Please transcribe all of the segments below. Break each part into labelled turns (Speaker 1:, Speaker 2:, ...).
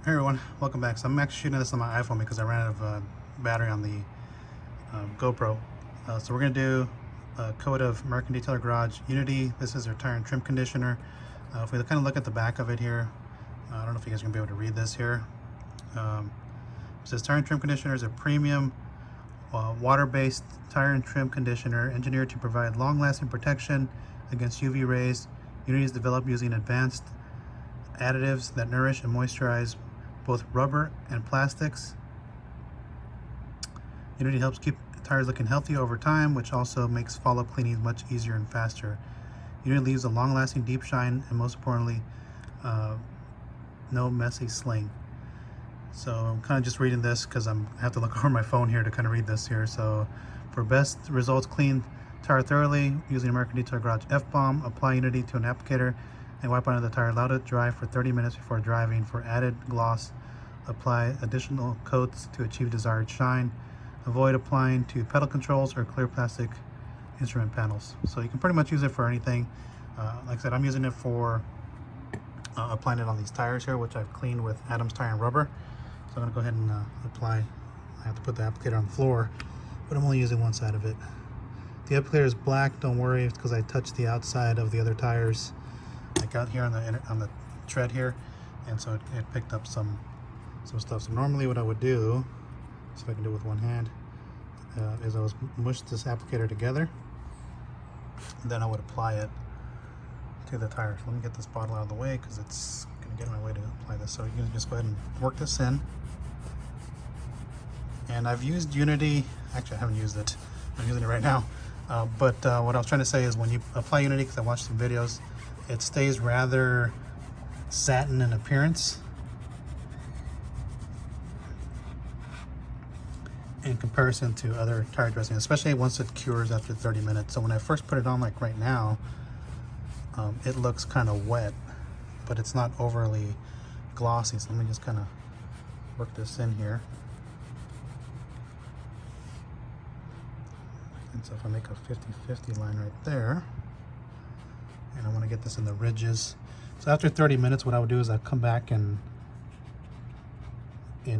Speaker 1: Hey everyone, welcome back. So I'm actually shooting this on my iPhone because I ran out of battery on the GoPro. So we're going to do a coat of American Detailer Garage Unity. This is their tire and trim conditioner. If we kind of look at the back of it here, I don't know if you guys are going to be able to read this here. It says tire and trim conditioner is a premium water-based tire and trim conditioner engineered to provide long-lasting protection against UV rays. Unity is developed using advanced additives that nourish and moisturize both rubber and plastics. Unity helps keep tires looking healthy over time, which also makes follow-up cleaning much easier and faster. Unity leaves a long-lasting deep shine and, most importantly, no messy sling. So I'm kind of just reading this because I have to look over my phone here to kind of read this here. So for best results, clean tire thoroughly using American Detailer Garage F-Bomb. Apply Unity to an applicator and wipe onto the tire. Allow it to dry for 30 minutes before driving. For added gloss, apply additional coats to achieve desired shine. Avoid applying to pedal controls or clear plastic instrument panels. So you can pretty much use it for anything. Like I said, I'm using it for applying it on these tires here, which I've cleaned with Adams Tire and Rubber. So I'm going to go ahead and apply. I have to put the applicator on the floor, but I'm only using one side of it. The applicator is black. Don't worry, it's because I touched the outside of the other tires, like out here on the tread here, and so it picked up some stuff. So normally what I would do, see if I can do it with one hand, is I would mush this applicator together, and then I would apply it to the tire. So let me get this bottle out of the way because it's going to get in my way to apply this. So you can just go ahead and work this in. And I've used Unity, actually I haven't used it, I'm using it right now. But what I was trying to say is when you apply Unity, because I watched some videos, it stays rather satin in appearance in comparison to other tire dressing, especially once it cures after 30 minutes. So when I first put it on, like right now, it looks kind of wet, but it's not overly glossy. So let me just kind of work this in here. And so if I make a 50-50 line right there, and I want to get this in the ridges. So after 30 minutes, what I would do is I'd come back and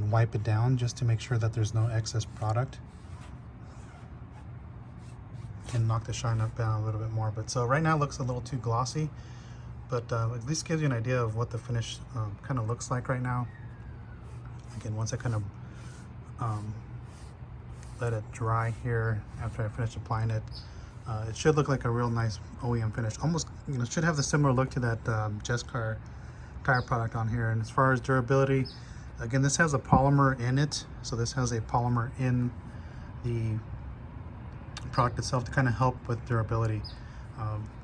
Speaker 1: wipe it down just to make sure that there's no excess product and knock the shine up down a little bit more. But so right now it looks a little too glossy, but at least gives you an idea of what the finish kind of looks like right now. Again, once I kind of let it dry here after I finish applying it, it should look like a real nice OEM finish. Almost, you know, should have the similar look to that Jescar tire product on here. And as far as durability, again, this has a polymer in it. So this has a polymer in the product itself to kind of help with durability.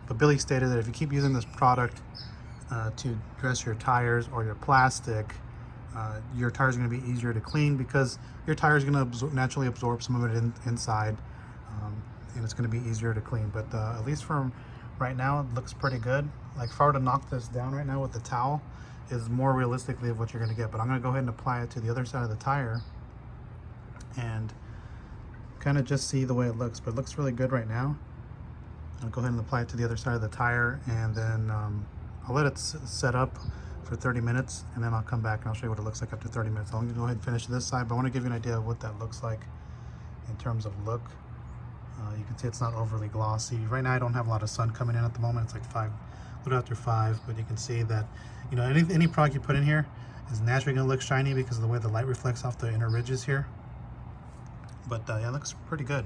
Speaker 1: But Billy stated that if you keep using this product to dress your tires or your plastic, your tires are going to be easier to clean because your tire is going to naturally absorb some of it inside, and it's going to be easier to clean. But at least from right now, it looks pretty good. Like if I were to knock this down right now with the towel, is more realistically of what you're going to get. But I'm going to go ahead and apply it to the other side of the tire and kind of just see the way it looks. But it looks really good right now. I'll go ahead and apply it to the other side of the tire, and then I'll let it set up for 30 minutes, and then I'll come back and I'll show you what it looks like after 30 minutes. I'm going to go ahead and finish this side, but I want to give you an idea of what that looks like in terms of look. You can see it's not overly glossy. Right now I don't have a lot of sun coming in at the moment. It's like a little after 5, but you can see that, you know, any product you put in here is naturally going to look shiny because of the way the light reflects off the inner ridges here. But yeah, it looks pretty good.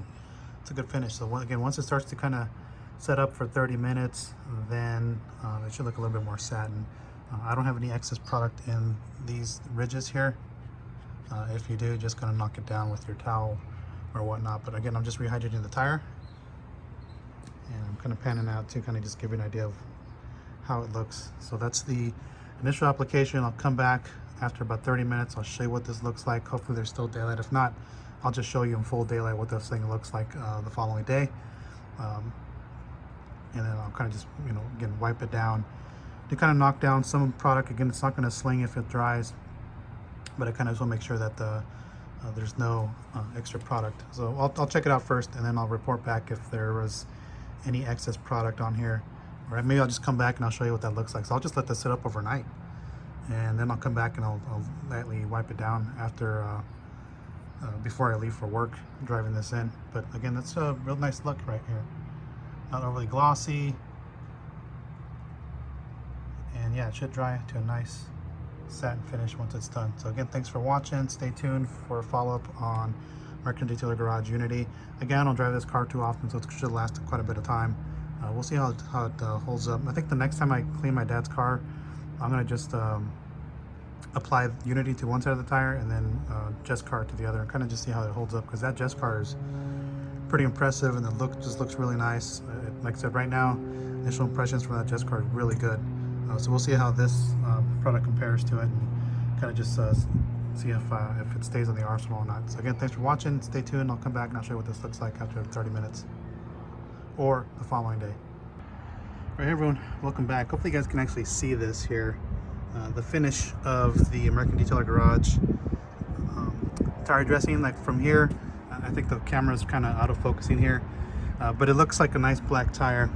Speaker 1: It's a good finish. So again, once it starts to kind of set up for 30 minutes, then it should look a little bit more satin. I don't have any excess product in these ridges here. If you do, just kind of knock it down with your towel or whatnot. But again, I'm just rehydrating the tire, and I'm kind of panning out to kind of just give you an idea of how it looks. So that's the initial application. I'll come back after about 30 minutes. I'll show you what this looks like. Hopefully there's still daylight. If not, I'll just show you in full daylight what this thing looks like the following day. And then I'll kind of just, you know, again, wipe it down to kind of knock down some product. Again, it's not going to sling if it dries, but I kind of just want to make sure that there's no extra product. So I'll check it out first, and then I'll report back if there was any excess product on here. Or maybe I'll just come back and I'll show you what that looks like. So I'll just let this sit up overnight, and then I'll come back and I'll lightly wipe it down after before I leave for work, driving this in. But again, that's a real nice look right here. Not overly glossy, and yeah, it should dry to a nice satin finish once it's done. So again, thanks for watching. Stay tuned for a follow-up on American Detailer Garage Unity. Again, I don't drive this car too often, so it should last quite a bit of time. We'll see how it holds up. I think the next time I clean my dad's car, I'm gonna just apply Unity to one side of the tire and then Jescar to the other, and kind of just see how it holds up, because that Jescar is pretty impressive and the look just looks really nice. Like I said, right now, initial impressions from that Jescar is really good. So we'll see how this product compares to it, and kind of just see if it stays in the arsenal or not. So again, thanks for watching. Stay tuned. I'll come back and I'll show you what this looks like after 30 minutes or the following day. All right, everyone, welcome back. Hopefully you guys can actually see this here. The finish of the American Detailer Garage tire dressing, like from here, I think the camera's kind of out of focusing here, but it looks like a nice black tire.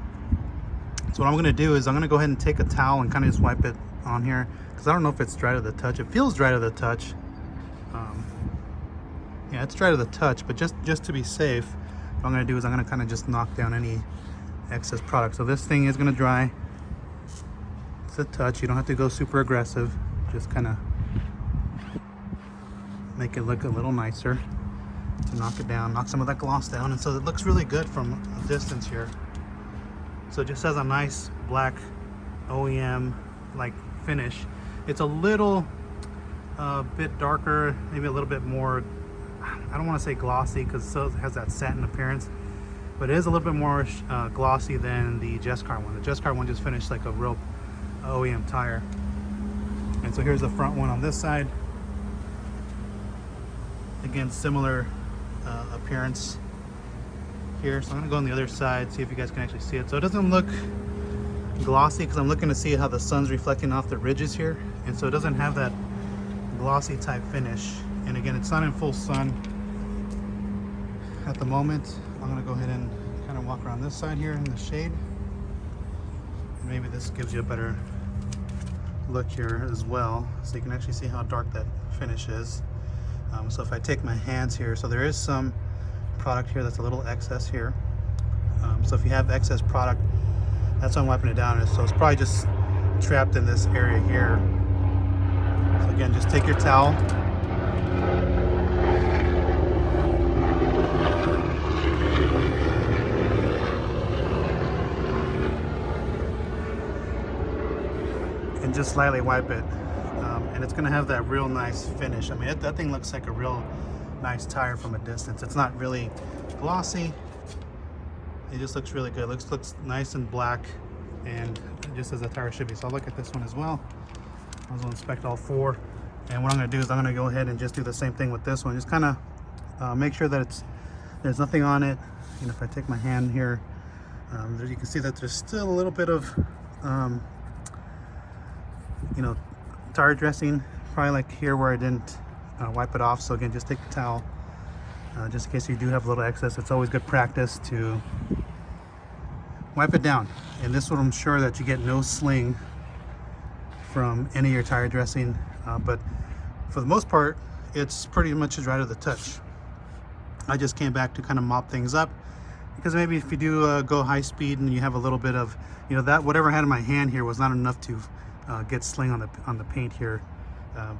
Speaker 1: So what I'm going to do is I'm going to go ahead and take a towel and kind of just wipe it on here, because I don't know if it's dry to the touch. It feels dry to the touch. Yeah, it's dry to the touch, but just to be safe, what I'm going to do is I'm going to kind of just knock down any excess product. So this thing is going to dry. It's a touch. You don't have to go super aggressive. Just kind of make it look a little nicer to knock it down, knock some of that gloss down, and so it looks really good from a distance here. So it just has a nice black OEM like finish. It's a little bit darker, maybe a little bit more, I don't want to say glossy, because it has that satin appearance, but it is a little bit more glossy than the Jescar one. The Jescar one just finished like a real OEM tire. And so here's the front one on this side. Again, similar appearance here. So I'm gonna go on the other side, see if you guys can actually see it. So it doesn't look glossy, because I'm looking to see how the sun's reflecting off the ridges here, and so it doesn't have that glossy type finish. And again, it's not in full sun at the moment. I'm gonna go ahead and kind of walk around this side here in the shade, and maybe this gives you a better look here as well, so you can actually see how dark that finish is. So if I take my hands here, so there is some product here that's a little excess here. So if you have excess product, that's why I'm wiping it down. So it's probably just trapped in this area here. So again, just take your towel, and just slightly wipe it, and it's gonna have that real nice finish. I mean, that thing looks like a real nice tire from a distance. It's not really glossy. It just looks really good. It looks nice and black, and just as a tire should be. So I'll look at this one as well. I was gonna inspect all four, and what I'm gonna do is I'm gonna go ahead and just do the same thing with this one. Just kind of make sure that there's nothing on it. And if I take my hand here, there you can see that there's still a little bit of you know, tire dressing, probably like here where I didn't wipe it off. So again, just take the towel, just in case you do have a little excess. It's always good practice to wipe it down, and this will ensure that you get no sling from any of your tire dressing, but for the most part, it's pretty much dry to the touch. I just came back to kind of mop things up, because maybe if you do go high speed and you have a little bit of, you know, that whatever I had in my hand here was not enough to get sling on the paint here,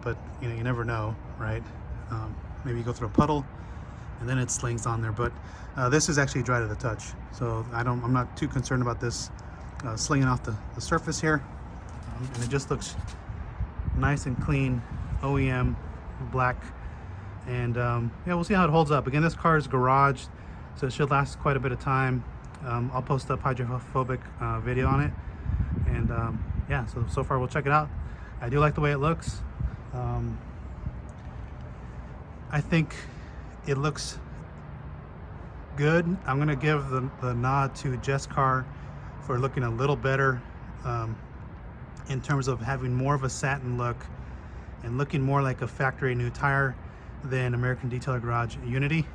Speaker 1: but you know, you never know, right? Maybe you go through a puddle and then it slings on there, but this is actually dry to the touch, so I'm not too concerned about this slinging off the surface here, and it just looks nice and clean, OEM black, and yeah, we'll see how it holds up. Again, this car is garaged, so it should last quite a bit of time. I'll post a hydrophobic video on it, and yeah, so far we'll check it out. I do like the way it looks. I think it looks good. I'm gonna give the nod to Jescar for looking a little better in terms of having more of a satin look and looking more like a factory new tire than American Detailer Garage Unity.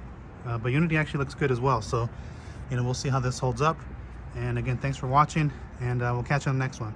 Speaker 1: But Unity actually looks good as well. So, you know, we'll see how this holds up. And again, thanks for watching, and we'll catch you on the next one.